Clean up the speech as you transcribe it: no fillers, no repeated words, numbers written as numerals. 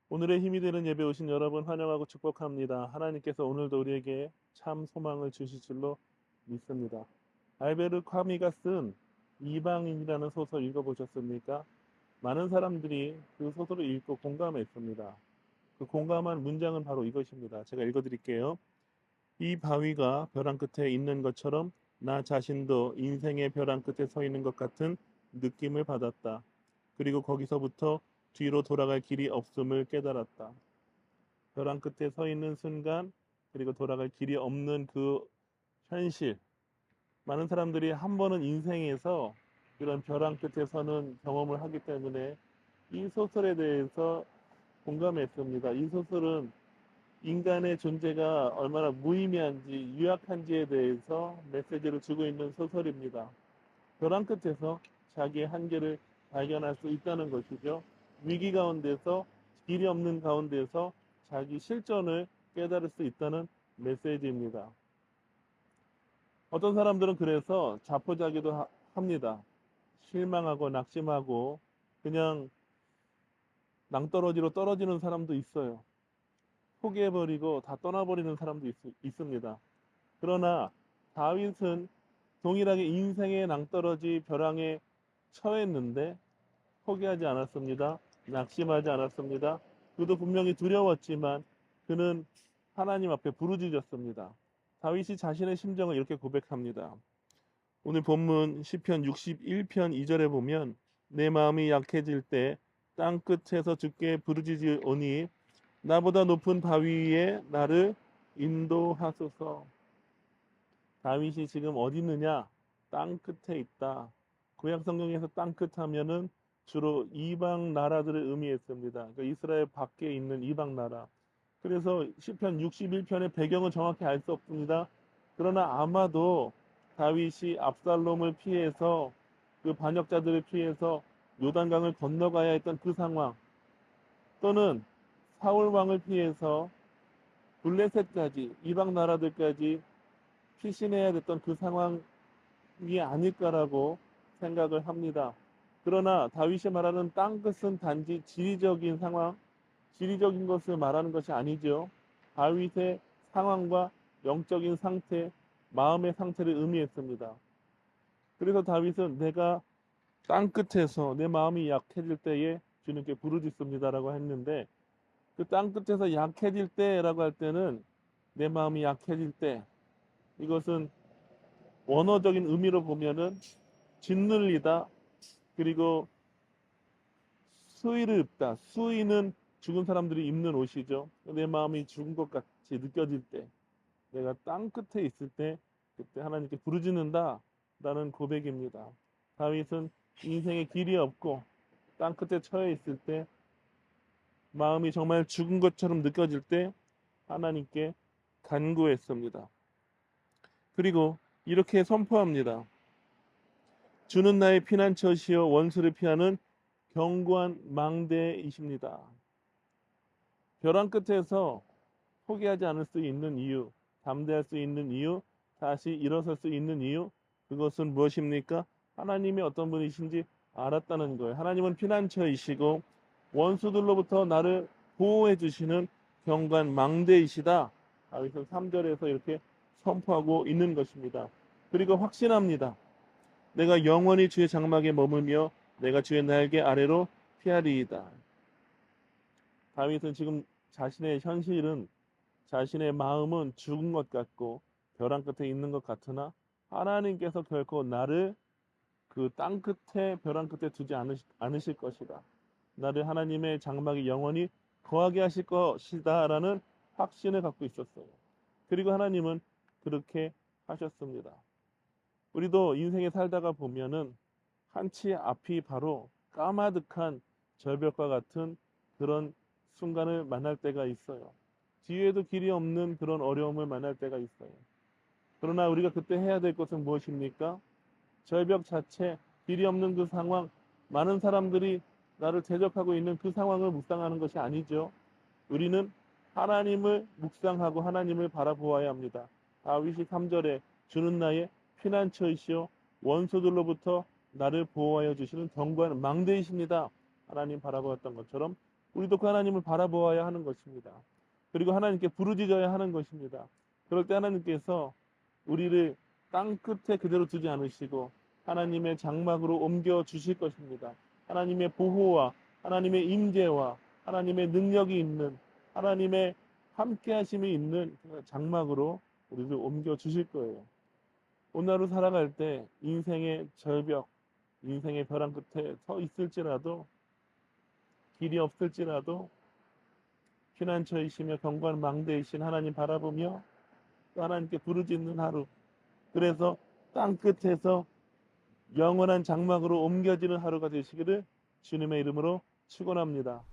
오늘의 힘이 되는 예배 오신 여러분 환영하고 축복합니다. 하나님께서 오늘도 우리에게 참 소망을 주실 줄로 믿습니다. 알베르 카미가 쓴 이방인이라는 소설 읽어보셨습니까? 많은 사람들이 그 소설을 읽고 공감했습니다. 그 공감한 문장은 바로 이것입니다. 제가 읽어드릴게요. 이 바위가 벼랑 끝에 있는 것처럼 나 자신도 인생의 벼랑 끝에 서 있는 것 같은 느낌을 받았다. 그리고 거기서부터 뒤로 돌아갈 길이 없음을 깨달았다. 벼랑 끝에 서 있는 순간, 그리고 돌아갈 길이 없는 그 현실. 많은 사람들이 한 번은 인생에서 이런 벼랑 끝에 서는 경험을 하기 때문에 이 소설에 대해서 공감했습니다. 이 소설은 인간의 존재가 얼마나 무의미한지, 유약한지에 대해서 메시지를 주고 있는 소설입니다. 벼랑 끝에서 자기의 한계를 발견할 수 있다는 것이죠. 위기 가운데서, 길이 없는 가운데서 자기 실존을 깨달을 수 있다는 메시지입니다. 어떤 사람들은 그래서 자포자기도 합니다. 실망하고 낙심하고 그냥 낭떠러지로 떨어지는 사람도 있어요. 포기해버리고 다 떠나버리는 사람도 있습니다. 그러나 다윗은 동일하게 인생의 낭떠러지 벼랑에 처했는데 포기하지 않았습니다. 낙심하지 않았습니다. 그도 분명히 두려웠지만 그는 하나님 앞에 부르짖었습니다. 다윗이 자신의 심정을 이렇게 고백합니다. 오늘 본문 시편 61편 2절에 보면 내 마음이 약해질 때 땅 끝에서 주께 부르짖으오니 나보다 높은 바위 위에 나를 인도하소서. 다윗이 지금 어디 있느냐? 땅 끝에 있다. 구약 성경에서 땅 끝 하면은 주로 이방 나라들을 의미했습니다. 그러니까 이스라엘 밖에 있는 이방 나라. 그래서 시편 61편의 배경은 정확히 알 수 없습니다. 그러나 아마도 다윗이 압살롬을 피해서 그 반역자들을 피해서 요단강을 건너가야 했던 그 상황, 또는 사울 왕을 피해서 블레셋까지 이방 나라들까지 피신해야 됐던 그 상황이 아닐까라고 생각을 합니다. 그러나 다윗이 말하는 땅끝은 단지 지리적인 상황, 지리적인 것을 말하는 것이 아니죠. 다윗의 상황과 영적인 상태, 마음의 상태를 의미했습니다. 그래서 다윗은 내가 땅끝에서 내 마음이 약해질 때에 주님께 부르짖습니다라고 했는데, 그 땅끝에서 약해질 때라고 할 때는 내 마음이 약해질 때, 이것은 원어적인 의미로 보면은 짓눌리다, 그리고 수의를 입다. 수의는 죽은 사람들이 입는 옷이죠. 내 마음이 죽은 것 같이 느껴질 때, 내가 땅 끝에 있을 때, 그때 하나님께 부르짖는다 라는 고백입니다. 다윗은 인생의 길이 없고 땅 끝에 처해 있을 때, 마음이 정말 죽은 것처럼 느껴질 때 하나님께 간구했습니다. 그리고 이렇게 선포합니다. 주는 나의 피난처시여 원수를 피하는 견고한 망대이십니다. 벼랑 끝에서 포기하지 않을 수 있는 이유, 담대할 수 있는 이유, 다시 일어설 수 있는 이유, 그것은 무엇입니까? 하나님이 어떤 분이신지 알았다는 거예요. 하나님은 피난처이시고 원수들로부터 나를 보호해 주시는 견고한 망대이시다. 다윗은 3절에서 이렇게 선포하고 있는 것입니다. 그리고 확신합니다. 내가 영원히 주의 장막에 머물며 내가 주의 날개 아래로 피하리이다. 다윗은 지금 자신의 현실은, 자신의 마음은 죽은 것 같고 벼랑 끝에 있는 것 같으나 하나님께서 결코 나를 그 땅 끝에, 벼랑 끝에 두지 않으실 것이다. 나를 하나님의 장막에 영원히 거하게 하실 것이다라는 확신을 갖고 있었어요. 그리고 하나님은 그렇게 하셨습니다. 우리도 인생에 살다가 보면은 한치 앞이 바로 까마득한 절벽과 같은 그런 순간을 만날 때가 있어요. 뒤에도 길이 없는 그런 어려움을 만날 때가 있어요. 그러나 우리가 그때 해야 될 것은 무엇입니까? 절벽 자체, 길이 없는 그 상황, 많은 사람들이 나를 대적하고 있는 그 상황을 묵상하는 것이 아니죠. 우리는 하나님을 묵상하고 하나님을 바라보아야 합니다. 다윗이 3절에 주는 나의 피난처이시오 원수들로부터 나를 보호하여 주시는 견고한 망대이십니다. 하나님 바라보았던 것처럼 우리도 그 하나님을 바라보아야 하는 것입니다. 그리고 하나님께 부르짖어야 하는 것입니다. 그럴 때 하나님께서 우리를 땅 끝에 그대로 두지 않으시고 하나님의 장막으로 옮겨 주실 것입니다. 하나님의 보호와 하나님의 임재와 하나님의 능력이 있는 하나님의 함께 하심이 있는 장막으로 우리를 옮겨 주실 거예요. 오늘 하루 살아갈 때 인생의 절벽, 인생의 벼랑 끝에 서 있을지라도 길이 없을지라도 피난처이시며 견고한 망대이신 하나님 바라보며 또 하나님께 부르짖는 하루, 그래서 땅 끝에서 영원한 장막으로 옮겨지는 하루가 되시기를 주님의 이름으로 축원합니다.